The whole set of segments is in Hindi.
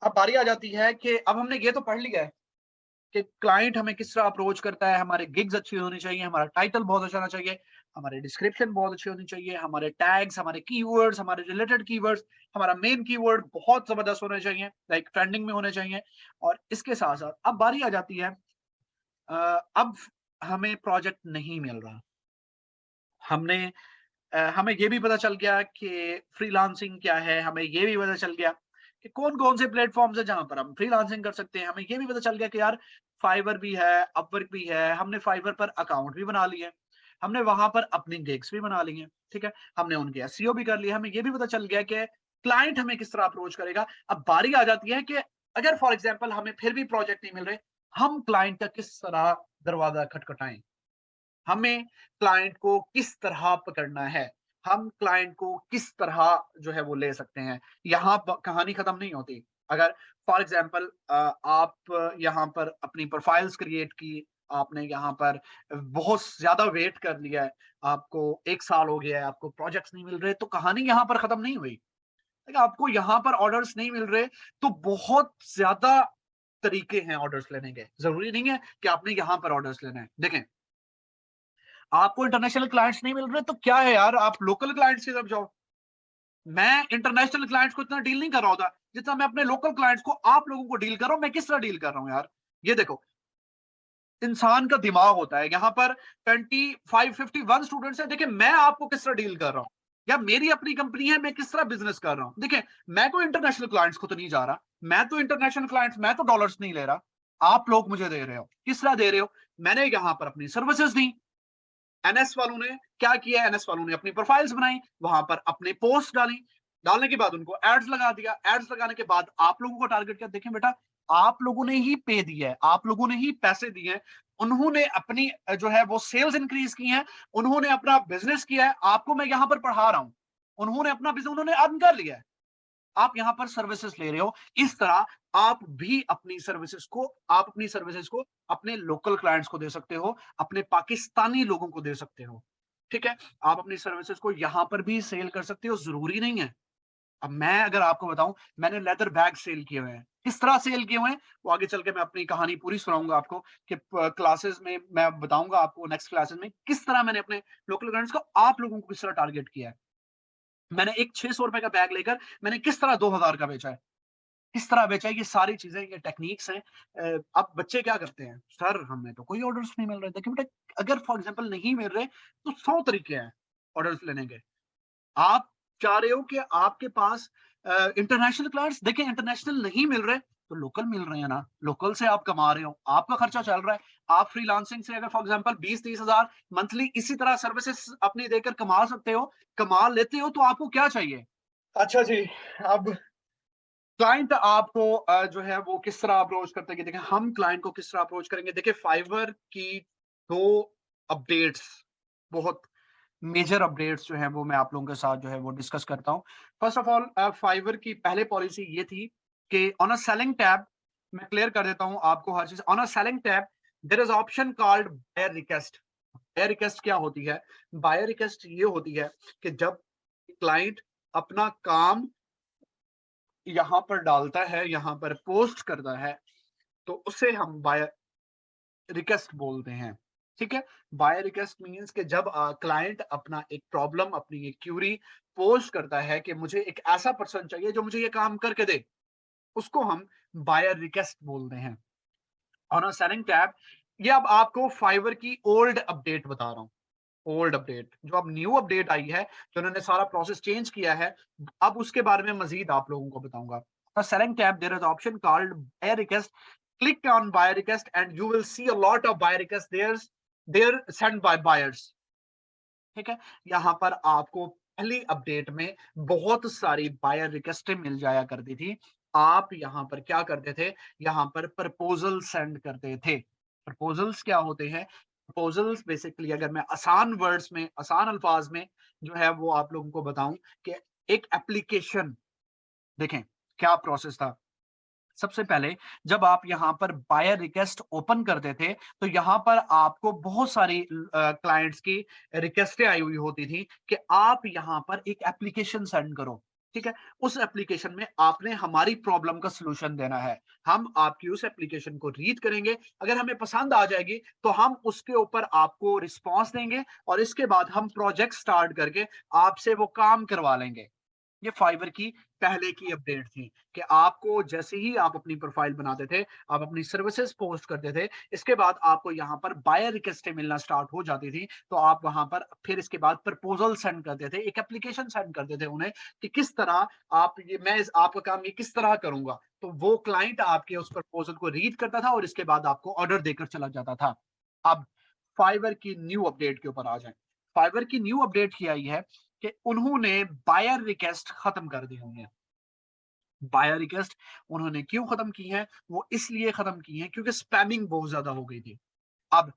अब बारी आ जाती है कि अब हमने ये तो पढ़ लिया है कि क्लाइंट हमें किस तरह अप्रोच करता है, हमारे गिग्स अच्छी होनी चाहिए, हमारा टाइटल बहुत अच्छा होना चाहिए, हमारे डिस्क्रिप्शन बहुत अच्छी होनी चाहिए, हमारे टैग्स, हमारे कीवर्ड्स, हमारे रिलेटेड कीवर्ड्स, हमारा मेन कीवर्ड बहुत ज़बरदस्त होने चाहिए, लाइक ट्रेंडिंग में होने चाहिए। और इसके साथ-साथ अब बारी आ जाती है अब हमें प्रोजेक्ट नहीं मिल रहा। हमें ये भी पता चल गया कि फ्रीलांसिंग क्या है, हमें ये भी पता चल गया कि कौन-कौन से प्लेटफ़ॉर्म्स हैं जहाँ पर हम फ्रीलांसिंग कर सकते हैं। हमें ये भी पता चल गया कि यार फाइवर भी है, अपवर्क भी है, हमने फाइवर पर अकाउंट भी बना लिए हैं। हमने वहाँ पर अपनी गिग्स भी बना ली हैं, ठीक है? हमने उनके एसईओ भी कर लिया, हमें ये भी पता चल गया कि क्लाइंट हमें किस तरह अप्रोच करेगा। अब बारी आ जाती है कि अगर फॉर एग्ज़ाम्पल हमें फिर भी प्रोजेक्ट नहीं मिल रहे, हम क्लाइंट का किस तरह दरवाज़ा खटखटाएँ? हमें क्लाइंट को किस तरह पकड़ना है, हम क्लाइंट को किस तरह जो है वो ले सकते हैं। यहाँ प कहानी खत्म नहीं होती। अगर फॉर एग्ज़ाम्पल आप यहाँ पर अपनी प्रोफाइल्स क्रिएट की, आपने यहाँ पर बहुत ज़्यादा वेट कर लिया है, आपको 1 साल हो गया है, आपको प्रोजेक्ट्स नहीं मिल रहे, तो कहानी यहाँ पर खत्म नहीं हुई। देखिए, आपको यहाँ पर ऑर्डर्स नहीं मिल रहे, तो बहुत ज़्यादा तरीके हैं ऑर्डर्स लेने के। ज़रूरी नहीं है कि आपने यहाँ पर ऑर्डर्स लेने हैं। देखें, आपको इंटरनेशनल क्लाइंट्स नहीं मिल रहे तो क्या है यार, आप लोकल क्लाइंट्स की तरफ जाओ। मैं इंटरनेशनल क्लाइंट्स को इतना डील नहीं कर रहा होता जितना मैं अपने लोकल क्लाइंट्स को, आप लोगों को डील कर रहा हूं। मैं किस तरह डील कर रहा हूं यार, ये देखो, इंसान का दिमाग होता है। यहाँ पर 51 स्टूडेंट्स हैं। देखिए, मैं आपको किस तरह डील कर रहा हूँ, या मेरी अपनी कंपनी है, मैं किस तरह बिजनेस कर रहा हूँ। देखिए, मैं कोई इंटरनेशनल क्लाइंट्स को तो नहीं जा रहा, मैं तो इंटरनेशनल क्लाइंट्स, मैं तो डॉलर्स नहीं ले रहा। आप लोग मुझे दे रहे हो, किस तरह दे रहे हो? मैंने यहाँ पर अपनी सर्विसेज दी। एनएस वालों ने क्या किया? एनएस वालों ने अपनी प्रोफाइल्स बनाई, वहां पर अपने पोस्ट डाली, डालने के बाद उनको एड्स लगा दिया, एड्स लगाने के बाद आप लोगों को टारगेट किया। देखें बेटा, आप लोगों ने ही पे दिया है, आप लोगों ने ही पैसे दिए हैं, उन्होंने अपनी जो है वो सेल्स इंक्रीज की है, उन्होंने अपना बिजनेस किया है, आपको मैं यहां पर पढ़ा रहा हूं, उन्होंने अपना बिजनेस उन्होंने अर्न कर लिया है, आप यहां पर सर्विसेज ले रहे हो। इस तरह आप अपनी सर्विसेज को अपने लोकल क्लाइंट्स को दे सकते हो, अपने पाकिस्तानी लोगों को दे सकते हो, ठीक है? आप अपनी सर्विसेज को यहां पर भी सेल कर सकते हो, जरूरी नहीं है। अब मैं अगर आपको बताऊं, मैंने लेदर बैग सेल किए हुए हैं। किस तरह सेल किए हुए हैं वो आगे चल के मैं अपनी कहानी पूरी सुनाऊंगा आपको, कि क्लासेस में मैं बताऊंगा आपको, नेक्स्ट क्लासेस में किस तरह मैंने अपने लोकल क्लाइंट्स को, आप लोगों को किस तरह टारगेट किया है। मैंने एक 600 रुपए का बैग लेकर मैंने किस तरह 2000 का बेचा है, किस तरह बेचा है, ये सारी चीजें, ये टेक्निक्स हैं। अब बच्चे क्या करते हैं, सर हमें तो कोई ऑर्डर्स नहीं मिल रहे। देखिए बेटा, अगर फॉर एग्जांपल नहीं मिल रहे तो 100 तरीके हैं ऑर्डर्स लेने के। आप चाह रहे हो कि आपके पास इंटरनेशनल क्लाइंट्स, देखिए इंटरनेशनल नहीं मिल रहे तो लोकल मिल रहे हैं ना, लोकल से आप कमा रहे हो, आपका खर्चा चल रहा है। आप फ्रीलांसिंग से अगर फॉर एग्जांपल 20-30 हजार मंथली इसी तरह सर्विसेज अपनी देकर कमा सकते हो, कमा लेते हो, तो आपको क्या चाहिए? अच्छा जी, अब क्लाइंट आपको जो है वो किस तरह अप्रोच करते हैं कि देखिए, हम क्लाइंट को किस तरह अप्रोच करेंगे। देखिए, फाइवर की 2 अपडेट्स, बहुत मेजर अपडेट्स जो हैं वो मैं आप लोगों के साथ जो है वो डिस्कस करता हूँ। फर्स्ट ऑफ ऑल, फाइवर की पहले पॉलिसी ये थी कि ऑन अ सेलिंग टैब, मैं क्लियर कर देता हूँ आपको हर चीज़। On a selling tab there is option called buyer request. Buyer request क्या होती है? बायर रिक्वेस्ट ये होती है कि जब क्लाइंट अपना काम यहाँ पर डालता है, यहाँ पर पोस्ट करता है, तो उसे हम बाय रिक्वेस्ट बोलते हैं, ठीक है? बाय रिक्वेस्ट मीन्स कि जब क्लाइंट अपना एक प्रॉब्लम, अपनी एक क्यूरी पोस्ट करता है कि मुझे एक ऐसा पर्सन चाहिए जो मुझे ये काम करके दे, उसको हम बायर रिक्वेस्ट बोलते हैं। ऑन अ सेलिंग टैब, ये अब आपको फाइवर की ओल्ड अपडेट बता रहा हूँ। ओल्ड अपडेट, जो अब न्यू अपडेट आई है, जो उन्होंने सारा प्रोसेस चेंज किया है, अब उसके बारे में मजीद आप लोगों को बताऊंगा। Selling tab, there is option called buy request. Click on buy request and you will see a lot of buy request there send by buyers, ठीक है? यहाँ पर आपको पहली अपडेट में बहुत सारी बायर रिक्वेस्टें मिल जाया करती थी। आप यहाँ पर क्या करते थे, यहाँ पर प्रपोजल सेंड करते थे। प्रपोजल्स क्या होते हैं? प्रपोजल्स बेसिकली, अगर मैं आसान वर्ड्स में, आसान अल्फाज में जो है वो आप लोगों को बताऊं, कि एक एप्लीकेशन, देखें क्या प्रोसेस था। सबसे पहले जब आप यहाँ पर बायर रिक्वेस्ट ओपन करते थे, तो यहाँ पर आपको बहुत सारी क्लाइंट्स की रिक्वेस्टें आई हुई होती थी कि आप यहाँ पर एक एप्लीकेशन सेंड करो। ठीक है? उस एप्लीकेशन में आपने हमारी प्रॉब्लम का सॉल्यूशन देना है। हम आपकी उस एप्लीकेशन को रीड करेंगे, अगर हमें पसंद आ जाएगी, तो हम उसके ऊपर आपको रिस्पॉन्स देंगे और इसके बाद हम प्रोजेक्ट स्टार्ट करके आपसे वो काम करवा लेंगे। ये फाइवर की पहले की अपडेट थी कि आपको जैसे ही आप अपनी प्रोफाइल बनाते थे, आप अपनी सर्विसेज पोस्ट करते थे, इसके बाद आपको यहाँ पर बायर रिक्वेस्टें मिलना स्टार्ट हो जाती थी, तो आप वहां पर फिर इसके बाद प्रपोजल सेंड करते थे, एक एप्लीकेशन सेंड करते थे उन्हें कि किस तरह आप ये आपका काम ये किस तरह करूंगा, तो वो क्लाइंट आपके उस प्रपोजल को रीड करता था और इसके बाद आपको ऑर्डर देकर चला जाता था। अब फाइवर की न्यू अपडेट के ऊपर आ जाए। फाइवर की न्यू अपडेट की आई है कि उन्होंने बायर रिक्वेस्ट खत्म कर दी हुई है। बायर रिक्वेस्ट उन्होंने क्यों खत्म की है? वो इसलिए खत्म की है क्योंकि स्पैमिंग बहुत ज्यादा हो गई थी। अब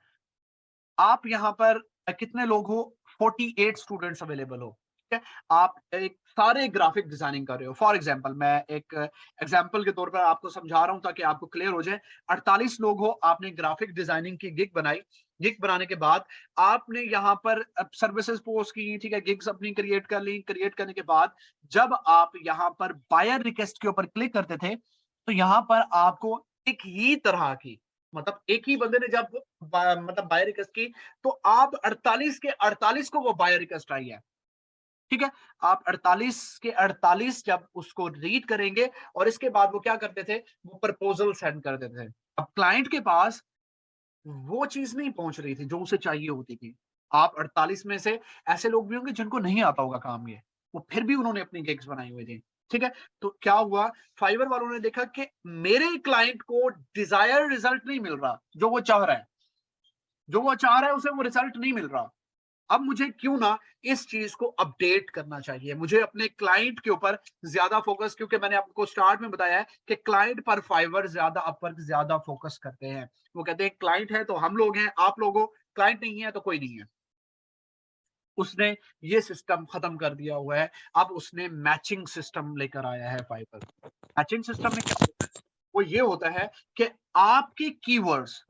आप यहाँ पर कितने लोग हो? 48 स्टूडेंट्स अवेलेबल हो। ठीक है? आप एक सारे ग्राफिक डिजाइनिंग कर रहे हो। फॉर एग्जांपल मैं एक एग्जांपल के तौर पर आपको समझा रहा हूं ताकि आपको क्लियर हो जाए। 48 लोग हो, आपने ग्राफिक डिजाइनिंग की गिग बनाई। गिग बनाने के बाद आपने यहाँ पर सर्विसेज पोस्ट की, ठीक है? गिग्स अपनी क्रिएट कर ली। क्रिएट करने के बाद जब आप यहाँ पर बायर रिक्वेस्ट के ऊपर क्लिक करते थे, तो यहाँ पर आपको एक ही तरह की, मतलब एक ही बंदे ने जब मतलब बाय रिक्वेस्ट की, तो आप 48 के 48 को वो बाय रिक्वेस्ट आई है। ठीक है? आप 48 के 48 जब उसको रीड करेंगे और इसके बाद वो क्या करते थे, वो प्रपोजल सेंड कर देते थे। अब क्लाइंट के पास वो चीज नहीं पहुंच रही थी जो उसे चाहिए होती थी। आप 48 में से ऐसे लोग भी होंगे जिनको नहीं आता होगा काम ये, वो फिर भी उन्होंने अपनी गिग्स बनाई हुई थी। ठीक है? तो क्या हुआ, फाइवर वालों ने देखा कि मेरे क्लाइंट को डिजायर्ड रिजल्ट नहीं मिल रहा, जो वो चाह रहा है। जो वो चाह रहा है उसे वो रिजल्ट नहीं मिल रहा। अब मुझे क्यों ना इस चीज को अपडेट करना चाहिए, मुझे अपने क्लाइंट के ऊपर ज्यादा फोकस, क्योंकि मैंने आपको स्टार्ट में बताया है कि क्लाइंट पर फाइवर ज्यादा अपवर्क ज्यादा फोकस करते हैं। वो कहते हैं क्लाइंट है तो हम लोग हैं, आप लोगों, क्लाइंट नहीं है तो कोई नहीं है। उसने ये सिस्टम खत्म कर दिया हुआ है। अब उसने मैचिंग सिस्टम लेकर आया है फाइवर। मैचिंग सिस्टम में क्या होता है, वो ये होता है कि आपके कीवर्ड्स,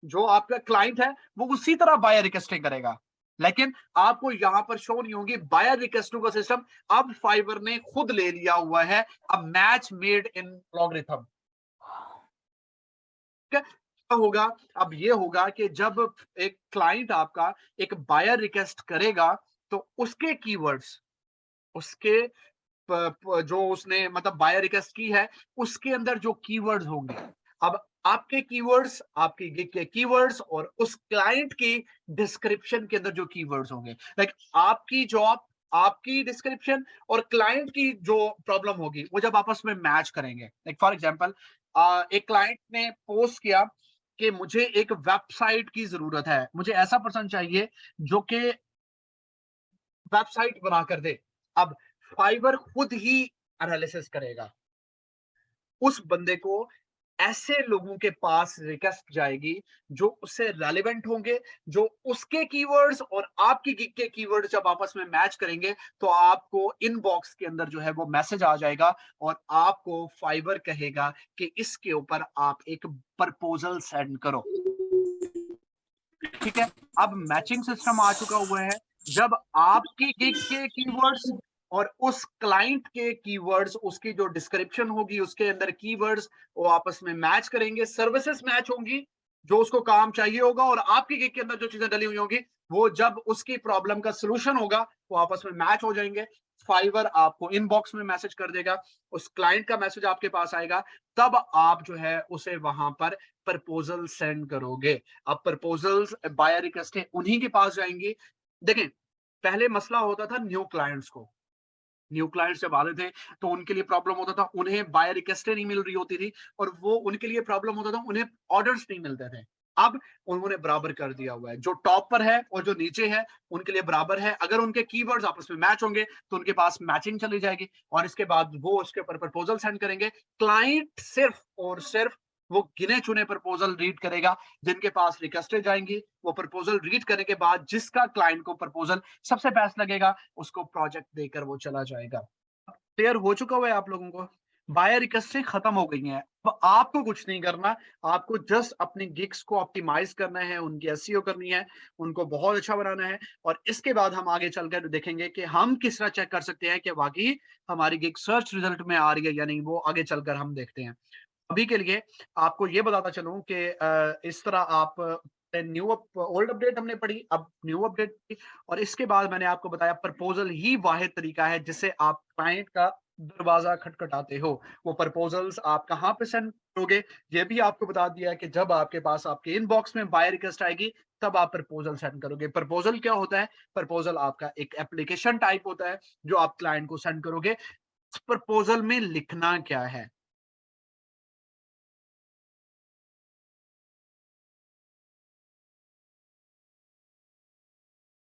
जो आपका क्लाइंट है वो उसी तरह बायर रिक्वेस्टिंग करेगा, लेकिन आपको यहां पर शो नहीं होगी बायर रिक्वेस्टिंग का सिस्टम। अब फाइवर ने खुद ले लिया हुआ है, अब मैच मेड इन लॉगरिथम। ठीक है? क्या होगा, अब ये होगा कि जब एक क्लाइंट आपका एक बायर रिक्वेस्ट करेगा, तो उसके कीवर्ड्स, उसके जो उसने मतलब बायर रिक्वेस्ट की है, उसके अंदर जो कीवर्ड्स होंगे, अब आपके कीवर्ड्स, आपकी गिग के कीवर्ड्स और उस क्लाइंट की डिस्क्रिप्शन के अंदर जो कीवर्ड्स होंगे, लाइक आपकी जॉब, आपकी डिस्क्रिप्शन और क्लाइंट की जो प्रॉब्लम होगी, वो जब आपस में मैच करेंगे। लाइक फॉर एग्जांपल, एक क्लाइंट ने पोस्ट किया कि मुझे एक वेबसाइट की जरूरत है, मुझे ऐसा पर्सन चाहिए जो कि वेबसाइट बना कर दे। अब फाइवर खुद ही एनालिसिस करेगा, उस बंदे को ऐसे लोगों के पास रिक्वेस्ट जाएगी जो उससे रेलेवेंट होंगे, जो उसके कीवर्ड्स और आपकी गिग के कीवर्ड्स जब आपस में मैच करेंगे, तो आपको इनबॉक्स के अंदर जो है वो मैसेज आ जाएगा और आपको फाइवर कहेगा कि इसके ऊपर आप एक प्रपोजल सेंड करो। ठीक है? अब मैचिंग सिस्टम आ चुका हुआ है। जब आपकी गिग के कीवर्ड्स और उस क्लाइंट के कीवर्ड्स, उसकी जो डिस्क्रिप्शन होगी, उसके अंदर कीवर्ड्स वो आपस में मैच करेंगे, सर्विसेज मैच होंगी, जो उसको काम चाहिए होगा, और आपकी गिग के अंदर जो चीजें डली हुई होंगी, वो जब उसकी प्रॉब्लम का सॉल्यूशन होगा, वो आपस में मैच हो जाएंगे। फाइवर आपको इनबॉक्स में मैसेज कर देगा, उस क्लाइंट का मैसेज आपके पास आएगा, तब आप जो है उसे वहां पर प्रपोजल सेंड करोगे। अब प्रपोजल्स बायर रिक्वेस्टें उन्हीं के पास जाएंगी। देखें, पहले मसला होता था न्यू क्लाइंट्स को, न्यू क्लाइंट्स जब आते थे तो उनके लिए प्रॉब्लम होता था, उन्हें बायर रिक्वेस्टें नहीं मिल रही होती थी, और वो उनके लिए प्रॉब्लम होता था, उन्हें ऑर्डर्स नहीं मिलते थे। अब उन्होंने बराबर कर दिया हुआ है, जो टॉप पर है और जो नीचे है उनके लिए बराबर है। अगर उनके कीवर्ड्स आपस में मैच होंगे तो उनके पास मैचिंग चली जाएगी, और इसके बाद वो उसके ऊपर प्रपोजल सेंड करेंगे। क्लाइंट सिर्फ और सिर्फ वो गिने चुने प्रपोजल रीड करेगा जिनके पास रिक्वेस्टें जाएंगी। वो प्रपोजल रीड करने के बाद जिसका क्लाइंट को प्रपोजल सबसे बेस्ट लगेगा, उसको प्रोजेक्ट देकर वो चला जाएगा। क्लियर हो चुका हुआ है आप लोगों को? बायर रिक्वेस्टें खत्म हो गई हैं। अब आपको कुछ नहीं करना, आपको जस्ट अपने गिग्स को ऑप्टिमाइज़ करना है, उनकी एसईओ करनी है, उनको बहुत अच्छा बनाना है और इसके बाद हम आगे चलकर देखेंगे कि हम किस तरह चेक कर सकते हैं कि वाक़ई हमारी गिग सर्च रिज़ल्ट में आ रही है या नहीं, वो आगे चलकर हम देखते हैं। अभी के लिए आपको ये बताता चलूँ कि इस तरह आप न्यू अप ओल्ड अपडेट हमने पढ़ी, अब न्यू अपडेट की और इसके बाद मैंने आपको बताया प्रपोज़ल ही वाहिद तरीका है जिससे आप क्लाइंट का दरवाज़ा खटखटाते हो। वो प्रपोज़ल्स आप कहाँ पे सेंड करोगे, ये भी आपको बता दिया है कि जब आपके पास आपके इनबॉक्स में बाय रिक्वेस्ट आएगी, तब आप प्रपोज़ल सेंड करोगे। प्रपोज़ल क्या होता है? प्रपोज़ल आपका एक एप्लीकेशन टाइप होता है, जो आप क्लाइंट को सेंड करोगे। इस प्रपोज़ल में लिखना क्या है?